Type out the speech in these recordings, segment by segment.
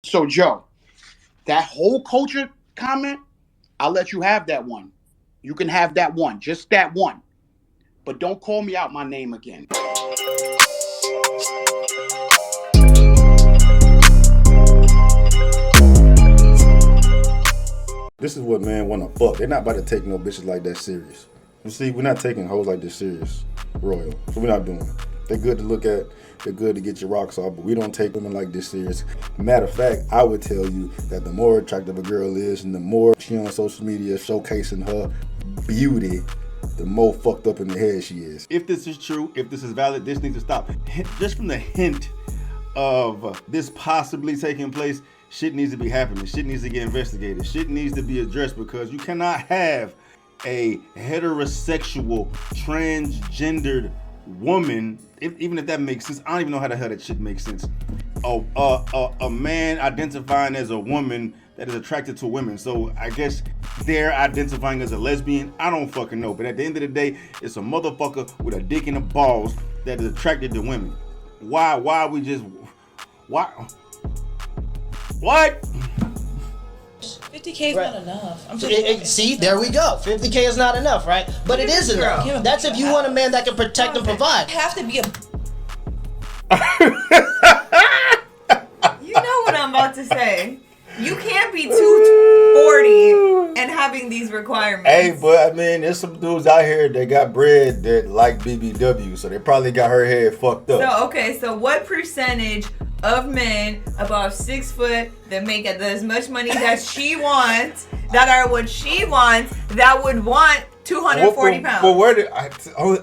So, Joe, that whole culture comment, I'll let you have that one. You can have that one, just that one. But don't call me out my name again. This is what men want to fuck. They're not about to take no bitches like that serious. You see, we're not taking hoes like this serious, Royal. So we're not doing it. They're good to look at. They're good to get your rocks off, but we don't take women like this serious. Matter of fact, I would tell you that the more attractive a girl is and the more she on social media showcasing her beauty, the more fucked up in the head she is. If this is true, if this is valid, this needs to stop. Just from the hint of this possibly taking place, shit needs to be happening. Shit needs to get investigated. Shit needs to be addressed because you cannot have a heterosexual, transgendered woman, even if that makes sense. I don't even know how the hell that shit makes sense. A man identifying as a woman that is attracted to women. So I guess they're identifying as a lesbian. I don't fucking know. But at the end of the day, it's a motherfucker with a dick in the balls that is attracted to women. Why we just... Why? What? 50K is not enough. I'm just see, there we go. 50K is not enough, right? But it is enough. That's if you want a man that can protect and provide. have to be a. You know what I'm about to say. You can't be 240 and having these requirements. Hey, but I mean, there's some dudes out here that got bread that like BBW, so they probably got her head fucked up. So what percentage of men above 6 foot that make as much money that she wants, that are what she wants, that would want 240 pounds? But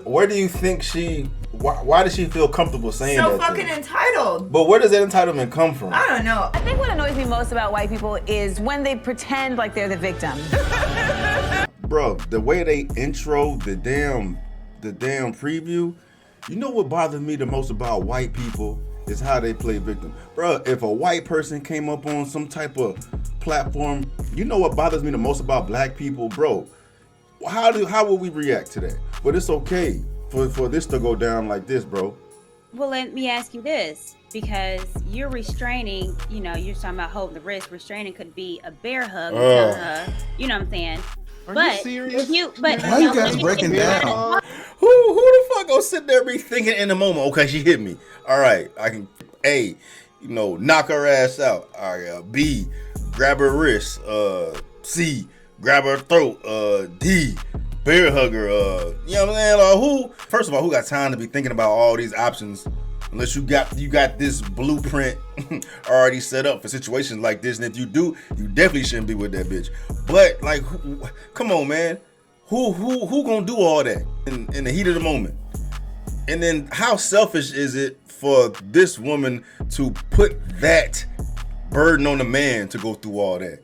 where do you think she? Why does she feel comfortable saying that? So fucking entitled. But where does that entitlement come from? I don't know. I think what annoys me most about white people is when they pretend like they're the victim. Bro, the way they intro the damn preview, you know what bothers me the most about white people is how they play victim. Bro, if a white person came up on some type of platform, you know what bothers me the most about black people, bro? How would we react to that? But it's okay for this to go down like this, bro. Well, let me ask you this, because you're restraining, you're talking about holding the wrist. Restraining could be a bear hug, and telling her, you know what I'm saying? Are you serious? Why you guys breaking down? Who the fuck gonna sit there and be thinking in the moment, okay, she hit me. All right, I can, A, knock her ass out. All right, B, grab her wrist. C, grab her throat. D, bear hugger. You know what I'm saying? First of all, who got time to be thinking about all these options? Unless you got this blueprint already set up for situations like this, and if you do, you definitely shouldn't be with that bitch. But like, come on, man, who gonna do all that in the heat of the moment? And then how selfish is it for this woman to put that burden on the man to go through all that?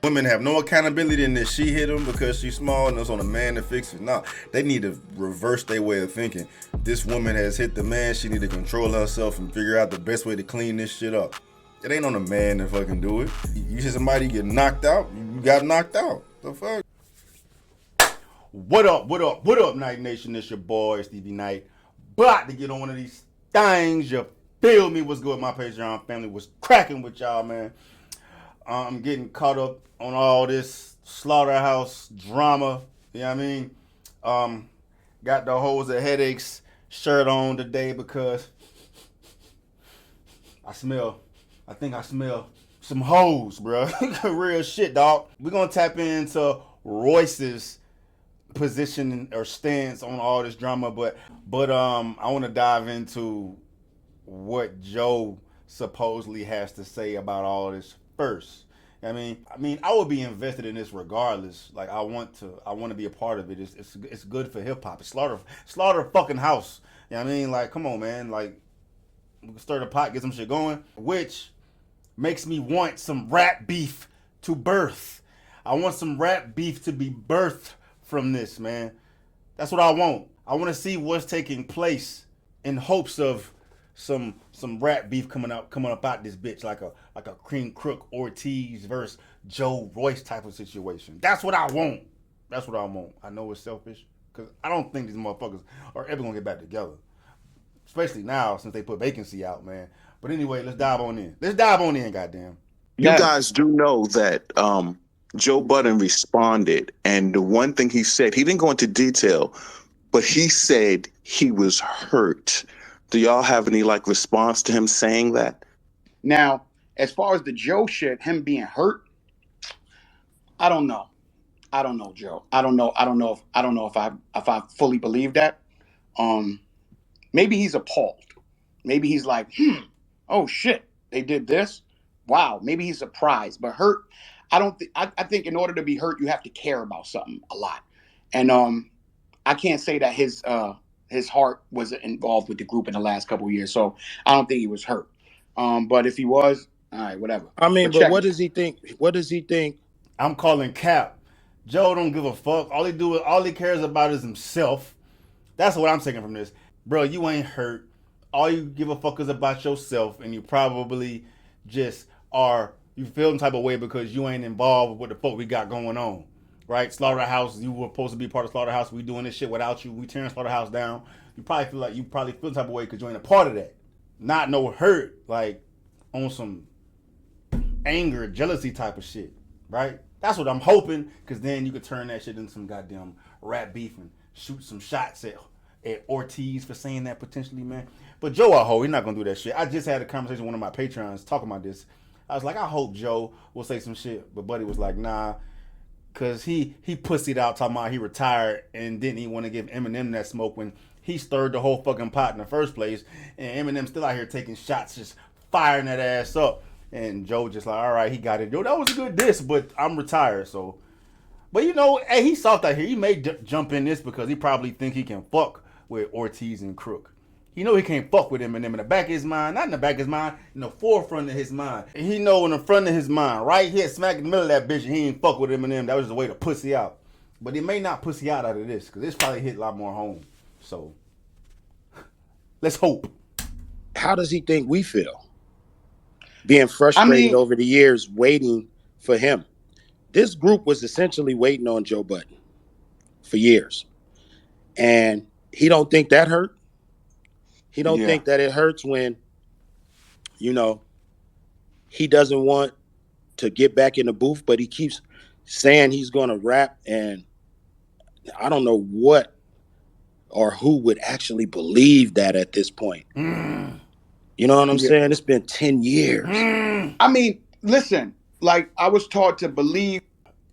Women have no accountability in this. She hit him because she's small and it's on the man to fix it. No, they need to reverse their way of thinking. This woman has hit the man. She need to control herself and figure out the best way to clean this shit up. It ain't on the man to fucking do it. You see somebody get knocked out, you got knocked out. The fuck? What up, Night Nation? It's your boy, Stevie Knight. About to get on one of these things. You feel me? What's good with my Patreon family? What's cracking with y'all, man? I'm getting caught up on all this Slaughterhouse drama. You know what I mean? Got the hoes of headaches shirt on today because I think I smell some hoes, bro. Real shit, dog. We're gonna tap into Royce's position or stance on all this drama, but I want to dive into what Joe supposedly has to say about all this first. I mean, I would be invested in this regardless. Like, I want to be a part of it. It's good for hip hop. It's slaughter fucking house. You know what I mean? Like, come on, man. Like, we can stir the pot, get some shit going, which makes me want some rap beef to birth. I want some rap beef to be birthed from this, man. That's what I want. I want to see what's taking place in hopes of some rap beef coming up out this bitch, like a Cream Crook Ortiz versus Joe Royce type of situation. That's what I want. I know it's selfish because I don't think these motherfuckers are ever gonna get back together, especially now since they put Vacancy out, man. But anyway, let's dive on in. Goddamn. You guys do know that Joe Budden responded, and the one thing he said, he didn't go into detail, but he said he was hurt. Do y'all have any response to him saying that? Now, as far as the Joe shit, him being hurt, I don't know. I don't know, Joe. I don't know if I fully believe that. Maybe he's appalled. Maybe he's like, oh shit, they did this. Wow. Maybe he's surprised, but hurt. I think in order to be hurt, you have to care about something a lot. And I can't say that his heart was involved with the group in the last couple of years. So I don't think he was hurt. But if he was, all right, whatever. I mean, but what does he think? What does he think? I'm calling cap. Joe don't give a fuck. All he cares about is himself. That's what I'm taking from this. Bro, you ain't hurt. All you give a fuck is about yourself, and you probably just you feel some type of way because you ain't involved with what the fuck we got going on. Right? Slaughterhouse, you were supposed to be part of Slaughterhouse. We doing this shit without you. We tearing Slaughterhouse down. You probably feel some type of way because you ain't a part of that. Not no hurt, on some anger, jealousy type of shit. Right? That's what I'm hoping, because then you could turn that shit into some goddamn rap beef and shoot some shots at Ortiz for saying that potentially, man. But Joe, he's not gonna do that shit. I just had a conversation with one of my patrons talking about this. I was like, I hope Joe will say some shit, but Buddy was like, nah, because he pussied out talking about he retired and didn't even want to give Eminem that smoke when he stirred the whole fucking pot in the first place, and Eminem still out here taking shots, just firing that ass up. And Joe just like, all right, he got it. Yo, that was a good diss, but I'm retired, so. But hey, he's soft out here. He may jump in this because he probably think he can fuck with Ortiz and Crook. He know he can't fuck with Eminem in the back of his mind, not in the back of his mind, in the forefront of his mind. And he know in the front of his mind, right here, smack in the middle of that bitch, and he ain't fuck with Eminem. That was the way to pussy out. But he may not pussy out of this, because this probably hit a lot more home. So, let's hope. How does he think we feel? Being frustrated over the years, waiting for him. This group was essentially waiting on Joe Budden for years. And he don't think that hurt. He don't think that it hurts when, he doesn't want to get back in the booth, but he keeps saying he's going to rap. And I don't know what or who would actually believe that at this point. You know what I'm saying? It's been 10 years. I mean, listen, I was taught to believe.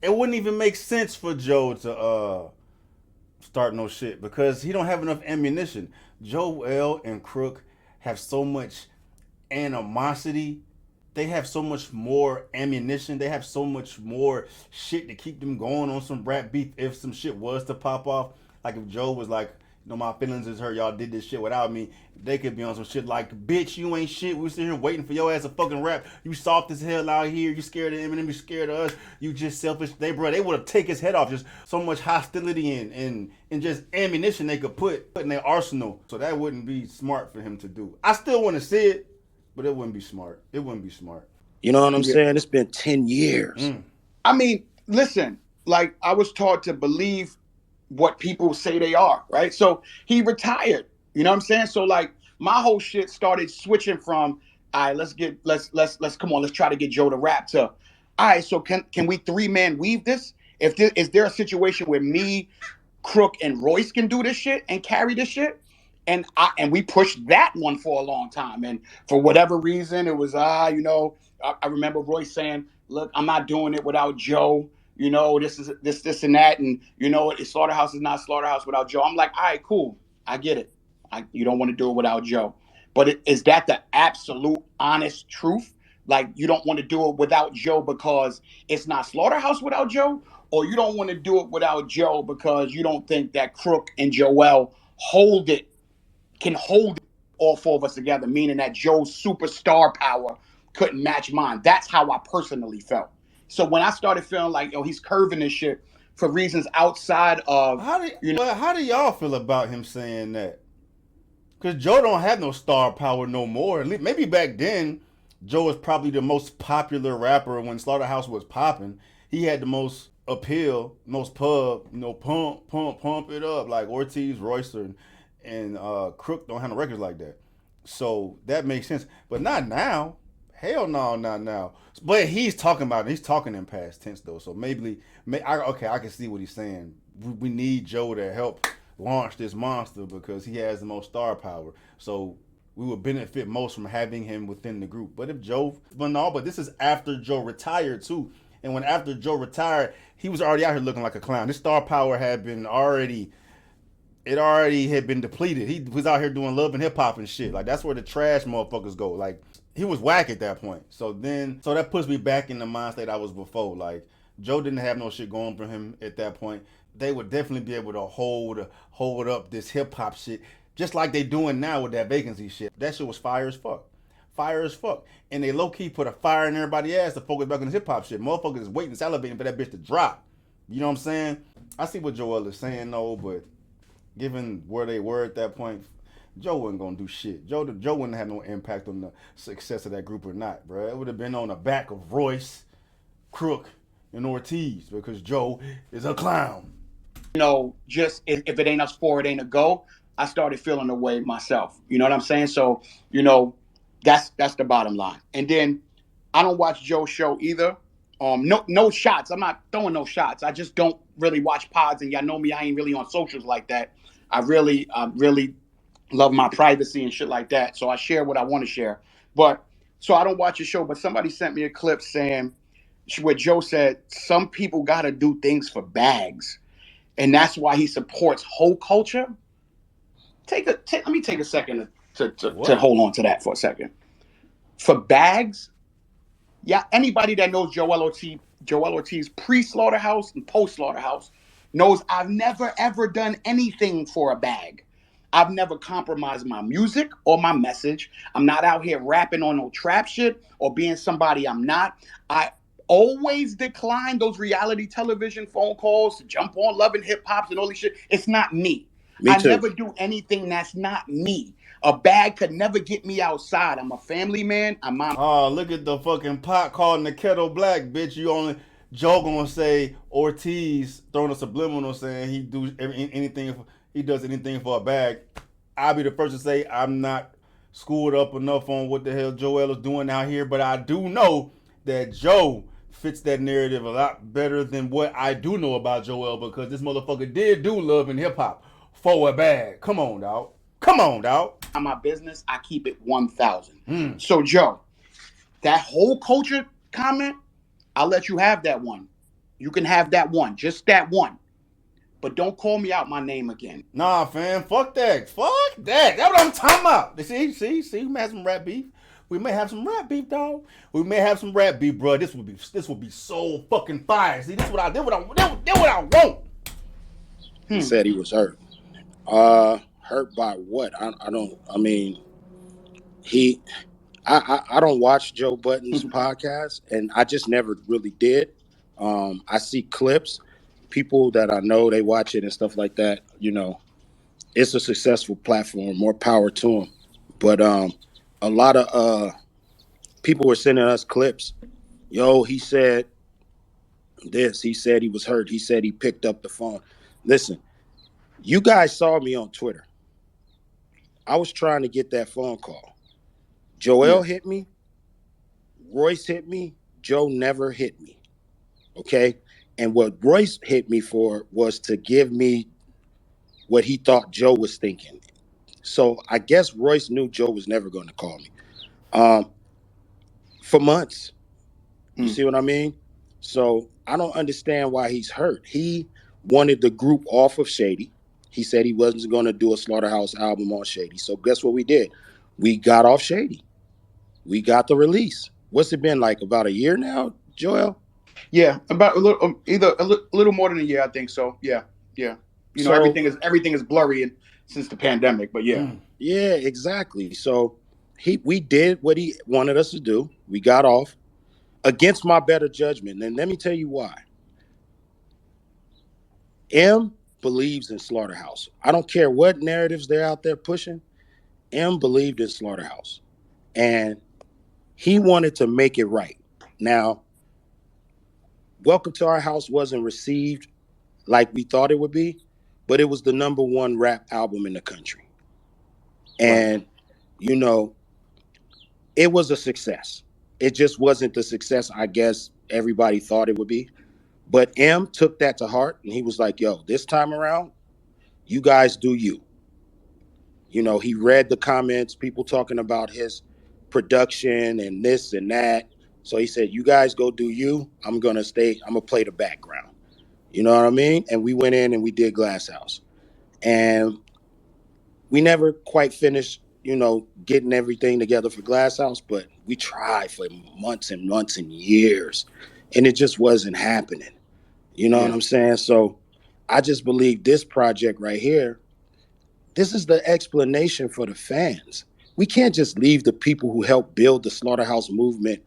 It wouldn't even make sense for Joe to start no shit because he don't have enough ammunition. Joel and Crook have so much animosity. They have so much more ammunition. They have so much more shit to keep them going on some rap beef if some shit was to pop off. Like if Joe was like, my feelings is hurt. Y'all did this shit without me. They could be on some shit like, bitch, you ain't shit. We sitting here waiting for your ass to fucking rap. You soft as hell out here. You scared of Eminem. You scared of us. You just selfish. They would have taken his head off. Just so much hostility and just ammunition they could put in their arsenal. So that wouldn't be smart for him to do. I still want to see it, but it wouldn't be smart. It wouldn't be smart. You know what I'm saying? It's been 10 years. I mean, listen, I was taught to believe what people say they are, right? So he retired, you know what I'm saying? So my whole shit started switching from, all right, let's come on, let's try to get Joe to rap to, all right, so can we 3-man weave this? Is there a situation where me, Crook, and Royce can do this shit and carry this shit? And we pushed that one for a long time. And for whatever reason, it was, I remember Royce saying, look, I'm not doing it without Joe. This is this and that, and Slaughterhouse is not Slaughterhouse without Joe. I'm like, all right, cool, I get it. You don't want to do it without Joe, but is that the absolute honest truth? You don't want to do it without Joe because it's not Slaughterhouse without Joe, or you don't want to do it without Joe because you don't think that Crook and Joel can hold all four of us together, meaning that Joe's superstar power couldn't match mine. That's how I personally felt. So when I started feeling like, he's curving this shit for reasons outside of, how do y'all feel about him saying that? Because Joe don't have no star power no more. Maybe back then, Joe was probably the most popular rapper when Slaughterhouse was popping. He had the most appeal, most pump it up, like Ortiz, Royce, and Crook don't have no records like that. So that makes sense. But not now. Hell no, not now. But he's talking about it. He's talking in past tense though. So I can see what he's saying. We need Joe to help launch this monster because he has the most star power. So we would benefit most from having him within the group. But but this is after Joe retired too. And when after Joe retired, he was already out here looking like a clown. His star power had been already depleted. He was out here doing love and hip hop and shit. Like that's where the trash motherfuckers go. Like he was whack at that point. So that puts me back in the mind state I was before. Like Joe didn't have no shit going for him at that point. They would definitely be able to hold up this hip hop shit, just like they doing now with that vacancy shit. That shit was fire as fuck. Fire as fuck. And they low key put a fire in everybody's ass to focus back on this hip hop shit. Motherfuckers is waiting, salivating for that bitch to drop. You know what I'm saying? I see what Joel is saying though, but given where they were at that point, Joe wasn't gonna do shit. Joe wouldn't have no impact on the success of that group or not, bro. It would have been on the back of Royce, Crook, and Ortiz because Joe is a clown. Just if it ain't us four, it ain't a go. I started feeling the way myself. You know what I'm saying? So, that's the bottom line. And then I don't watch Joe's show either. No shots. I'm not throwing no shots. I just don't really watch pods, and y'all know me. I ain't really on socials like that. I really love my privacy and shit like that. So I share what I want to share. But so I don't watch the show. But somebody sent me a clip saying where Joe said some people got to do things for bags, and that's why he supports whole culture. Let me take a second to hold on to that for a second. For bags. Yeah, anybody that knows Joel Ortiz pre-Slaughterhouse and post-Slaughterhouse knows I've never, ever done anything for a bag. I've never compromised my music or my message. I'm not out here rapping on no trap shit or being somebody I'm not. I always decline those reality television phone calls to jump on Love and Hip Hops and all this shit. It's not me. I never do anything that's not me. A bag could never get me outside. I'm a family man. Oh, look at the fucking pot calling the kettle black, bitch. Joe gonna say Ortiz throwing a subliminal saying he does anything for a bag. I'll be the first to say I'm not schooled up enough on what the hell Joel is doing out here, but I do know that Joe fits that narrative a lot better than what I do know about Joel because this motherfucker did do love and hip hop for a bag. Come on, dog. My business, I keep it 1,000. So, Joe, that whole culture comment, I'll let you have that one. You can have that one, just that one. But don't call me out my name again. Nah, fam, fuck that. That's what I'm talking about. See, we may have some rap beef. We may have some rap beef, dog. We may have some rap beef, bro. This would be so fucking fire. See, this what I want. He said he was hurt. Hurt by what? I don't watch Joe Budden's podcast, and I just never really did. I see clips, people that I know, they watch it and stuff like that. It's a successful platform, more power to them. But a lot of people were sending us clips. Yo, he said this. He said he was hurt. He said he picked up the phone. Listen, you guys saw me on Twitter. I was trying to get that phone call. Joel hit me. Royce hit me. Joe never hit me. Okay? And what Royce hit me for was to give me what he thought Joe was thinking. So I guess Royce knew Joe was never going to call me. For months. You see what I mean? So I don't understand why he's hurt. He wanted the group off of Shady. He said he wasn't going to do a Slaughterhouse album on Shady. So guess what we did? We got off Shady. We got the release. What's it been like? About a year now, Joel? Yeah, about a little more than a year, I think so. Yeah. So, everything is blurry since the pandemic, but yeah. Yeah, exactly. So we did what he wanted us to do. We got off against my better judgment. And let me tell you why. M believes in Slaughterhouse. I don't care what narratives they're out there pushing. M believed in Slaughterhouse. And he wanted to make it right. Now, Welcome to Our House wasn't received like we thought it would be, but it was the #1 rap album in the country. And, it was a success. it just wasn't the success I guess everybody thought it would be. But M took that to heart, and he was like, yo, this time around, you guys do you. You know, he read the comments, people talking about his production and this and that. So he said, you guys go do you. I'm going to play the background. You know what I mean? And we went in and we did Glass House. And we never quite finished, getting everything together for Glass House, but we tried for months and months and years. And it just wasn't happening. You know what I'm saying? So I just believe this project right here, this is the explanation for the fans. We can't just leave the people who helped build the Slaughterhouse movement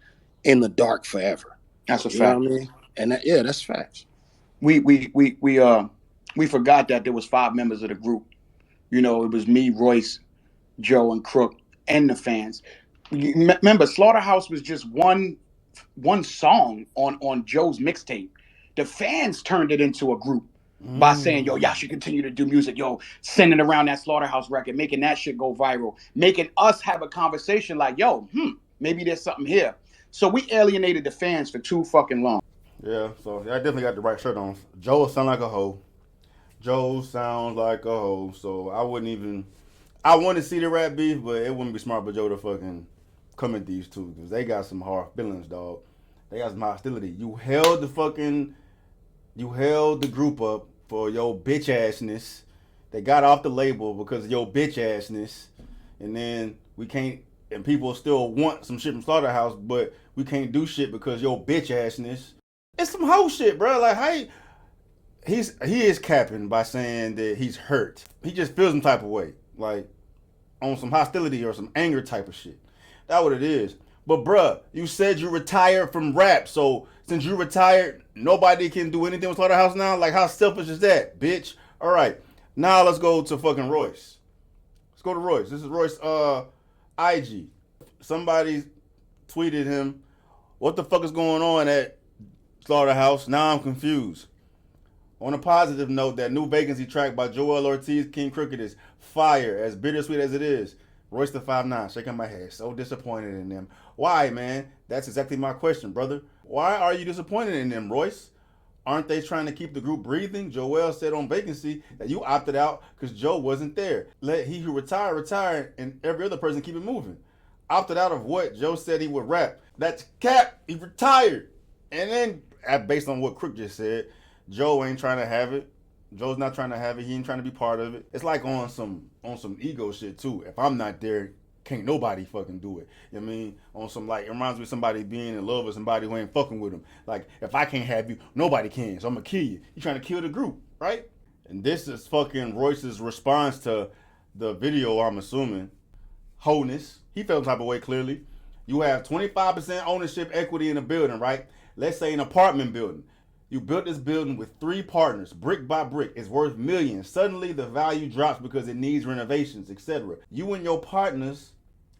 in the dark forever. That's a You fact. know what I mean? And that's facts. We forgot that there was 5 members of the group. You know, it was me, Royce, Joe, and Crook, and the fans. Remember, Slaughterhouse was just one song on Joe's mixtape. The fans turned it into a group by saying, yo, y'all should continue to do music. Yo, sending around that Slaughterhouse record, making that shit go viral, making us have a conversation like, yo, maybe there's something here. So we alienated the fans for too fucking long. Yeah, so I definitely got the right shirt on. Joe sound like a hoe. Joe sounds like a hoe. So I want to see the rap beef, but it wouldn't be smart for Joe to fucking come at these two, because they got some hard feelings, dog. They got some hostility. You held the group up for your bitch assness. They got off the label because of your bitch assness. And then and people still want some shit from Slaughterhouse, but we can't do shit because your bitch assness. It's some hoe shit, bro. Like, he is capping by saying that he's hurt. He just feels some type of way, like on some hostility or some anger type of shit. That's what it is. But bruh, you said you retired from rap, so since you retired, nobody can do anything with Slaughterhouse now? Like, how selfish is that, bitch? All right, now let's go to fucking Royce. Let's go to Royce. This is Royce IG. Somebody tweeted him, what the fuck is going on at Slaughterhouse? Now I'm confused. On a positive note, that new vacancy track by Joel Ortiz, King Crooked is fire, as bittersweet as it is. Royce the 5'9", shaking my head, so disappointed in them. Why, man? That's exactly my question, brother. Why are you disappointed in them, Royce? Aren't they trying to keep the group breathing? Joel said on Vacancy that you opted out because Joe wasn't there. Let he who retired, retire, and every other person keep it moving. Opted out of what? Joe said he would rap. That's cap. He retired. And then, based on what Crook just said, Joe ain't trying to have it. Joe's not trying to have it. He ain't trying to be part of it. It's like on some ego shit too. If I'm not there, can't nobody fucking do it. You know what I mean? On some, like, it reminds me of somebody being in love with somebody who ain't fucking with him. Like, if I can't have you, nobody can. So I'm gonna kill you. You trying to kill the group, right? And this is fucking Royce's response to the video, I'm assuming. Wholeness. He felt some type of way, clearly. You have 25% ownership equity in a building, right? Let's say an apartment building. You built this building with 3 partners, brick by brick. It's worth millions. Suddenly, the value drops because it needs renovations, etc. You and your partners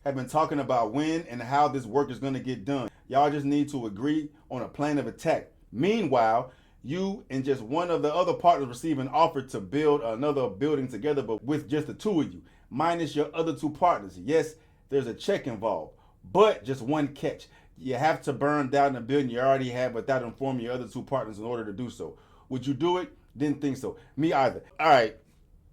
have been talking about when and how this work is going to get done. Y'all just need to agree on a plan of attack. Meanwhile, you and just one of the other partners receive an offer to build another building together, but with just the 2 of you, minus your other 2 partners. Yes, there's a check involved, but just one catch. You have to burn down the building you already have without informing your other 2 partners in order to do so. Would you do it? Didn't think so. Me either. All right.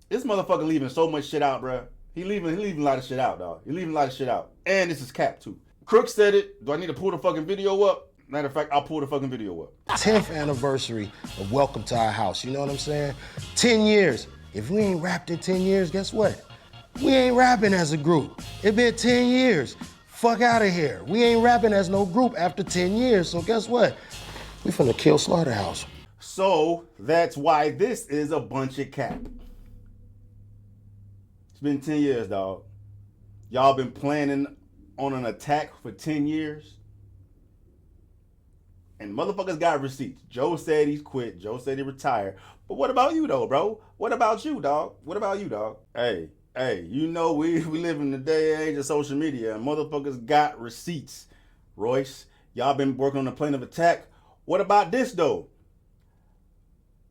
This motherfucker leaving so much shit out, bro. He leaving a lot of shit out, dog. He leaving a lot of shit out. And this is cap, too. Crook said it. Do I need to pull the fucking video up? Matter of fact, I'll pull the fucking video up. 10th anniversary of Welcome to Our House. You know what I'm saying? 10 years. If we ain't rapped in 10 years, guess what? We ain't rapping as a group. It been 10 years. Fuck out of here. We ain't rapping as no group after 10 years, so guess what? We finna kill Slaughterhouse. So that's why this is a bunch of cap. It's been 10 years, dog. Y'all been planning on an attack for 10 years? And motherfuckers got receipts. Joe said he's quit. Joe said he retired. But what about you, though, bro? What about you, dog? What about you, dog? Hey, you know we live in the day and age of social media, and motherfuckers got receipts. Royce, y'all been working on a plan of attack. What about this, though?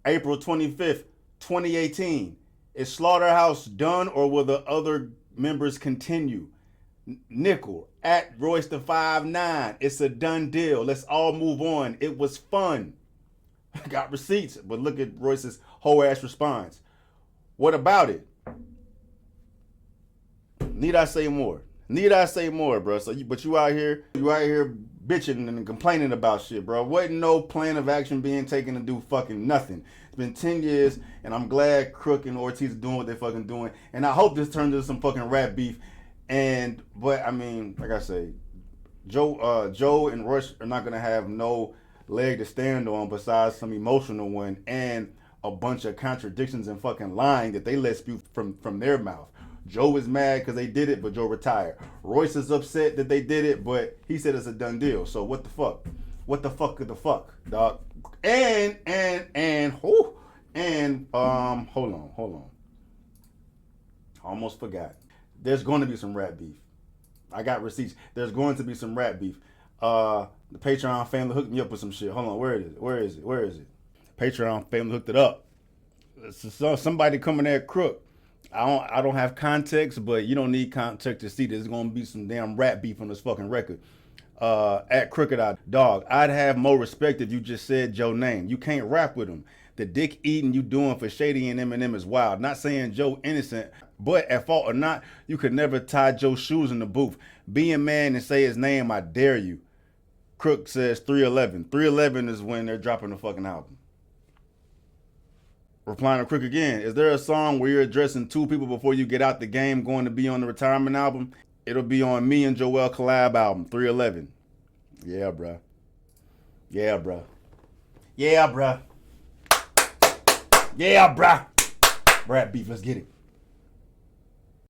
April 25th, 2018. Is Slaughterhouse done, or will the other members continue? Nickel at Royce the 5'9". It's a done deal. Let's all move on. It was fun. Got receipts, but look at Royce's whole ass response. What about it? Need I say more? Need I say more, bro? So you out here bitching and complaining about shit, bro. Wasn't no plan of action being taken to do fucking nothing. It's been 10 years, and I'm glad Crook and Ortiz are doing what they're fucking doing. And I hope this turns into some fucking rap beef. But I mean, like I say, Joe and Royce are not gonna have no leg to stand on besides some emotional one and a bunch of contradictions and fucking lying that they let spew from their mouth. Joe is mad because they did it, but Joe retired. Royce is upset that they did it, but he said it's a done deal. So what the fuck? What the fuck of the fuck, dog? Hold on. I almost forgot. There's going to be some rap beef. I got receipts. There's going to be some rap beef. The Patreon family hooked me up with some shit. Hold on, where is it? Patreon family hooked it up. So somebody coming at Crook. I don't have context, but you don't need context to see there's gonna be some damn rap beef on this fucking record. At Crooked Eye Dog, I'd have more respect if you just said Joe's name. You can't rap with him. The dick eating you doing for Shady and Eminem is wild. Not saying Joe innocent, but at fault or not, you could never tie Joe's shoes in the booth. Be a man and say his name, I dare you. Crook says 311. 311 is when they're dropping the fucking album. Replying to Crook again, is there a song where you're addressing two people before you get out the game going to be on the retirement album? It'll be on me and Joel collab album, 311. Yeah, bruh. Yeah, bruh. Yeah, bruh. Yeah, bruh. Rap beef, let's get it.